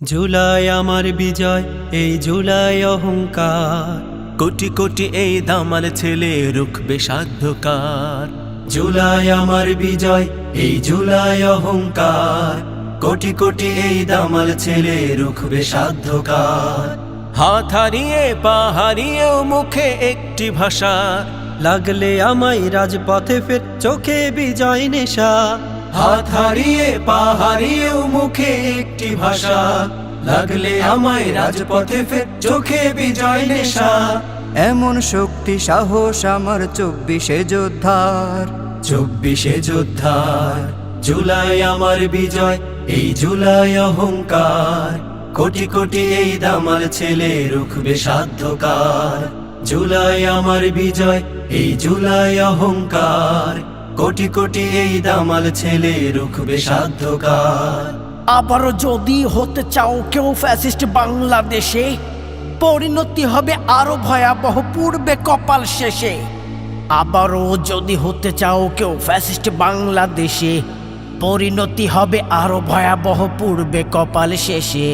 জুলাই আমার বিজয়, এই জুলাই অহংকার। কোটি কোটি এই দামাল ছেলে রুখবে সাধ্যকার। জুলাই আমার বিজয়, এই জুলাই অহংকার। কোটি কোটি এই দামাল ছেলে রুখবে সাধ্যকার। হাত হারিয়ে পা হারিয়েও মুখে একটি ভাষা, লাগলে আমায় রাজপথে ফের চোখে বিজয় নেশা। হাত হারিয়ে পা হারিয়েও মুখে একটি ভাষা, লাগলে আমায় রাজপথে ফের চোখে বিজয় নেশা। এমন শক্তি সাহস আমার 24 যোদ্ধার, 24 যোদ্ধার। জুলাই আমার বিজয়, এই জুলাই অহংকার। কোটি কোটি এই দামাল ছেলে রুখবে সাধ্যকার। জুলাই আমার বিজয়, এই জুলাই অহংকার। কোটি কোটি এই দামাল ছেলে রুখবে সাধ্যকার। আবারও যদি হতে চাও কেউ ফ্যাসিস্ট বাংলাদেশে, পরিণতি হবে আরো ভয়াবহ পূর্বে কপাল শেষে। আবারও যদি হতে চাও কেউ ফ্যাসিস্ট বাংলাদেশে, পরিণতি হবে আরো ভয়াবহ পূর্বে কপাল শেষে।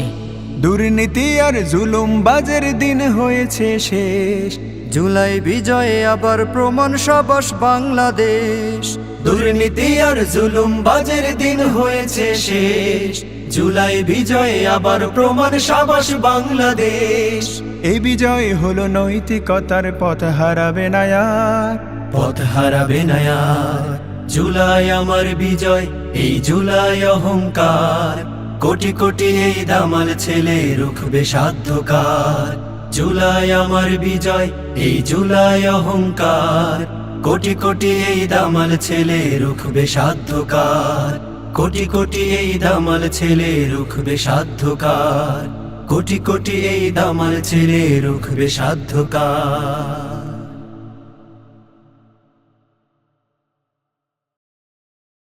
দুর্নীতি আর জুলুমবাজের দিন হয়েছে শেষ। জুলাই বিজয়ে আবার প্রমাণ সাবাস বাংলাদেশ। দুর্নীতি আর জুলুমবাজের দিন হয়েছে শেষ। জুলাই বিজয়ে আবার প্রমাণ সাবাস বাংলাদেশ। এই বিজয় হলো নৈতিকতার পথ হারাবে না আর, পথ হারাবে না আর। জুলাই আমার বিজয়, এই জুলাই অহংকার। কোটি কোটি এই দামাল ছেলে রুখবে সাধ্যকার। জুলাই আমার বিজয়, এই জুলাই অহংকার। কোটি কোটি এই দামাল ছেলে রুখবে সাধ্যকার। কোটি কোটি এই দামাল ছেলে রুখবে সাধ্যকার। কোটি কোটি এই দামাল ছেলে রুখবে সাধ্যকার।